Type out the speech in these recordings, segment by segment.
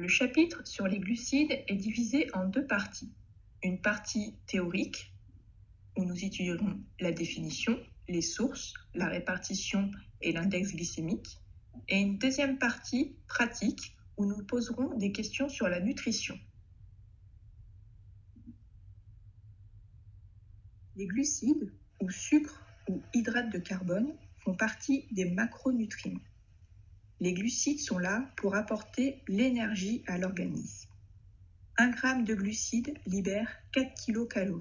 Le chapitre sur les glucides est divisé en deux parties. Une partie théorique, où nous étudierons la définition, les sources, la répartition et l'index glycémique, et une deuxième partie pratique, où nous poserons des questions sur la nutrition. Les glucides, ou sucres ou hydrates de carbone, font partie des macronutriments. Les glucides sont là pour apporter l'énergie à l'organisme. 1 g de glucides libère 4 kcal.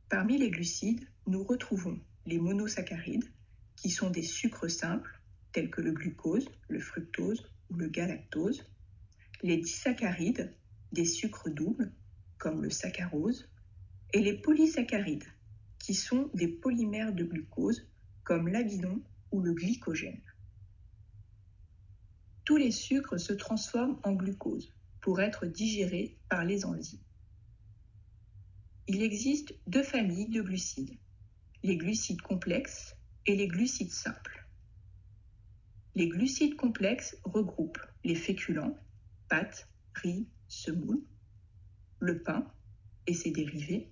Parmi les glucides, nous retrouvons les monosaccharides, qui sont des sucres simples, tels que le glucose, le fructose ou le galactose, les disaccharides, des sucres doubles, comme le saccharose, et les polysaccharides, qui sont des polymères de glucose, comme l'amidon ou le glycogène. Tous les sucres se transforment en glucose pour être digérés par les enzymes. Il existe deux familles de glucides, les glucides complexes et les glucides simples. Les glucides complexes regroupent les féculents, pâtes, riz, semoule, le pain et ses dérivés,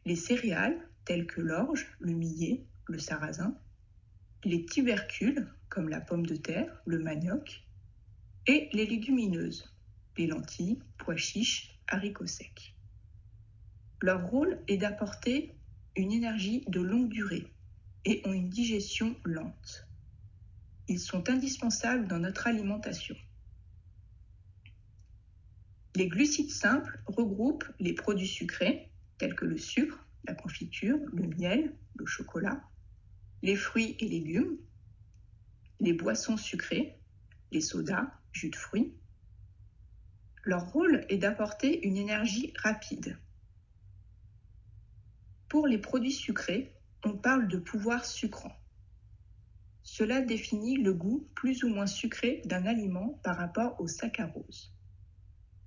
les céréales telles que l'orge, le millet, le sarrasin, les tubercules comme la pomme de terre, le manioc, et les légumineuses, les lentilles, pois chiches, haricots secs. Leur rôle est d'apporter une énergie de longue durée et ont une digestion lente. Ils sont indispensables dans notre alimentation. Les glucides simples regroupent les produits sucrés, tels que le sucre, la confiture, le miel, le chocolat, les fruits et légumes, les boissons sucrées, les sodas, jus de fruits. Leur rôle est d'apporter une énergie rapide. Pour les produits sucrés, on parle de pouvoir sucrant. Cela définit le goût plus ou moins sucré d'un aliment par rapport au saccharose.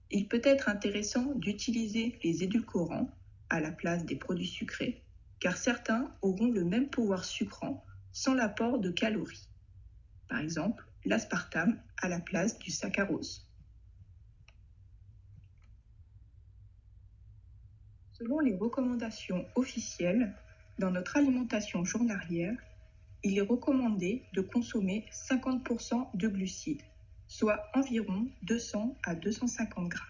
Il peut être intéressant d'utiliser les édulcorants à la place des produits sucrés, car certains auront le même pouvoir sucrant sans l'apport de calories. Par exemple, l'aspartame à la place du saccharose. Selon les recommandations officielles, dans notre alimentation journalière, il est recommandé de consommer 50% de glucides, soit environ 200 à 250 grammes.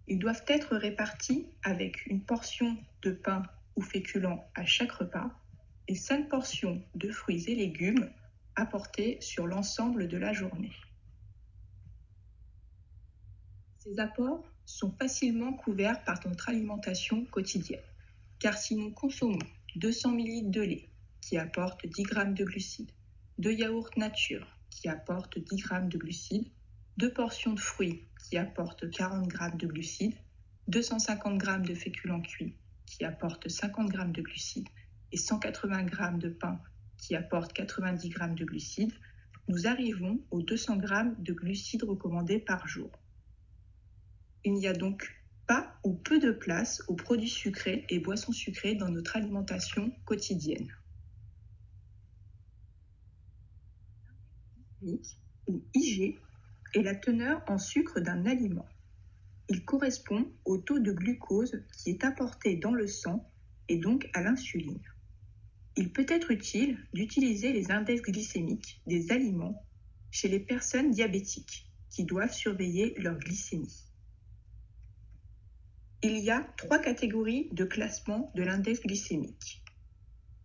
Ils doivent être répartis avec une portion de pain ou féculent à chaque repas et 5 portions de fruits et légumes apportés sur l'ensemble de la journée. Ces apports sont facilement couverts par notre alimentation quotidienne, car si nous consommons 200 ml de lait, qui apporte 10 g de glucides, de yaourt nature, qui apporte 10 g de glucides, 2 portions de fruits, qui apportent 40 g de glucides, 250 g de féculents cuits, qui apportent 50 g de glucides, et 180 g de pain, qui apportent 90 g de glucides, nous arrivons aux 200 g de glucides recommandés par jour. Il n'y a donc pas ou peu de place aux produits sucrés et boissons sucrées dans notre alimentation quotidienne. Ou IG est la teneur en sucre d'un aliment. Il correspond au taux de glucose qui est apporté dans le sang et donc à l'insuline. Il peut être utile d'utiliser les index glycémiques des aliments chez les personnes diabétiques qui doivent surveiller leur glycémie. Il y a 3 catégories de classement de l'index glycémique.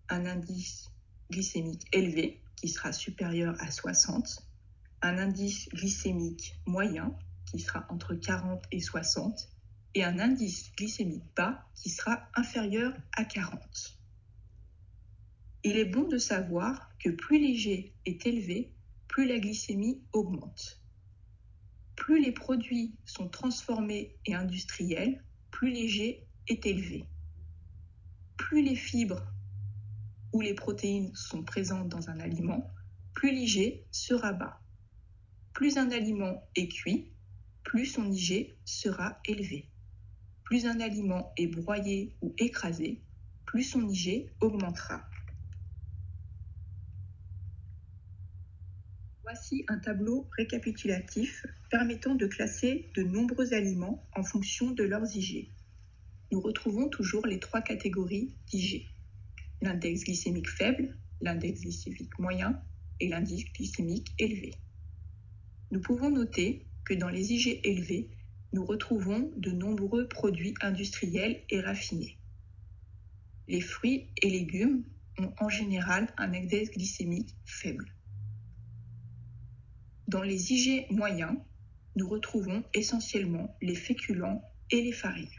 Un indice glycémique élevé, qui sera supérieur à 60, un indice glycémique moyen, qui sera entre 40 et 60, et un indice glycémique bas, qui sera inférieur à 40. Il est bon de savoir que plus l'IG est élevé, plus la glycémie augmente. Plus les produits sont transformés et industriels, plus l'IG est élevé. Plus les fibres ou les protéines sont présentes dans un aliment, plus l'IG sera bas. Plus un aliment est cuit, plus son IG sera élevé. Plus un aliment est broyé ou écrasé, plus son IG augmentera. Voici un tableau récapitulatif permettant de classer de nombreux aliments en fonction de leurs IG. Nous retrouvons toujours les trois catégories d'IG. L'index glycémique faible, l'index glycémique moyen et l'indice glycémique élevé. Nous pouvons noter que dans les IG élevés, nous retrouvons de nombreux produits industriels et raffinés. Les fruits et légumes ont en général un index glycémique faible. Dans les IG moyens, nous retrouvons essentiellement les féculents et les farines.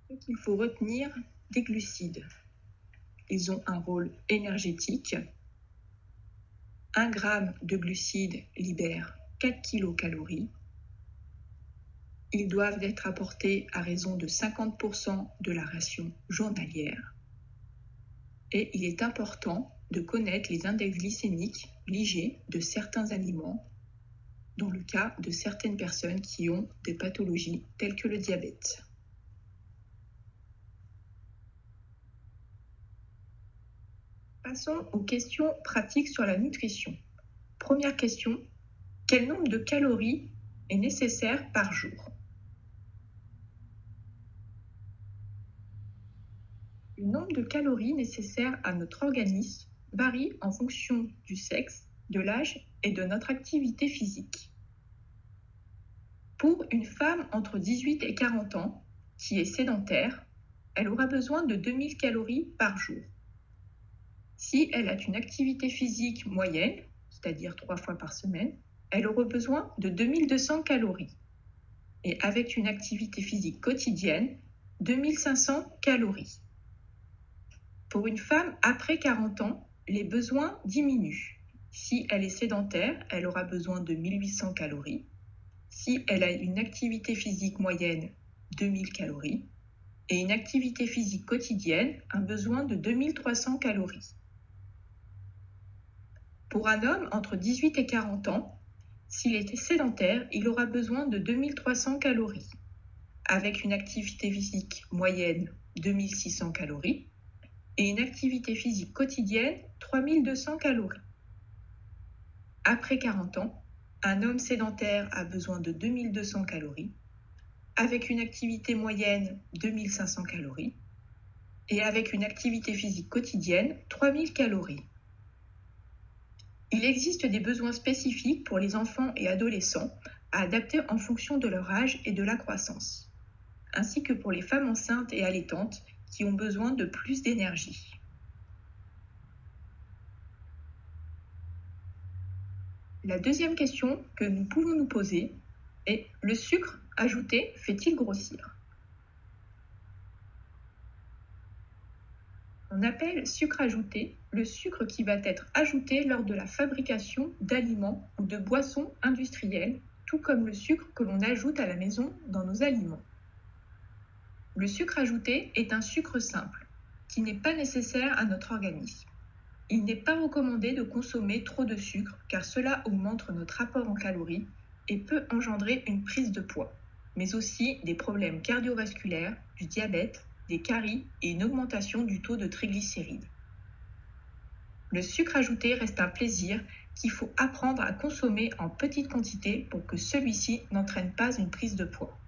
Ce qu'il faut retenir des glucides. Ils ont un rôle énergétique. 1 g de glucides libère 4 kcal. Ils doivent être apportés à raison de 50% de la ration journalière. Et il est important de connaître les index glycémiques, l'IG, de certains aliments, dans le cas de certaines personnes qui ont des pathologies telles que le diabète. Passons aux questions pratiques sur la nutrition. Première question, quel nombre de calories est nécessaire par jour? Le nombre de calories nécessaires à notre organisme varie en fonction du sexe, de l'âge et de notre activité physique. Pour une femme entre 18 et 40 ans qui est sédentaire, elle aura besoin de 2000 calories par jour. Si elle a une activité physique moyenne, c'est-à-dire 3 fois par semaine, elle aura besoin de 2200 calories. Et avec une activité physique quotidienne, 2500 calories. Pour une femme après 40 ans, les besoins diminuent. Si elle est sédentaire, elle aura besoin de 1800 calories. Si elle a une activité physique moyenne, 2000 calories. Et une activité physique quotidienne, un besoin de 2300 calories. Pour un homme entre 18 et 40 ans, s'il était sédentaire, il aura besoin de 2300 calories, avec une activité physique moyenne 2600 calories et une activité physique quotidienne 3200 calories. Après 40 ans, un homme sédentaire a besoin de 2200 calories, avec une activité moyenne 2500 calories et avec une activité physique quotidienne 3000 calories. Il existe des besoins spécifiques pour les enfants et adolescents à adapter en fonction de leur âge et de la croissance, ainsi que pour les femmes enceintes et allaitantes qui ont besoin de plus d'énergie. La deuxième question que nous pouvons nous poser est: le sucre ajouté fait-il grossir? On appelle sucre ajouté le sucre qui va être ajouté lors de la fabrication d'aliments ou de boissons industrielles, tout comme le sucre que l'on ajoute à la maison dans nos aliments. Le sucre ajouté est un sucre simple, qui n'est pas nécessaire à notre organisme. Il n'est pas recommandé de consommer trop de sucre car cela augmente notre apport en calories et peut engendrer une prise de poids, mais aussi des problèmes cardiovasculaires, du diabète, des caries et une augmentation du taux de triglycérides. Le sucre ajouté reste un plaisir qu'il faut apprendre à consommer en petite quantité pour que celui-ci n'entraîne pas une prise de poids.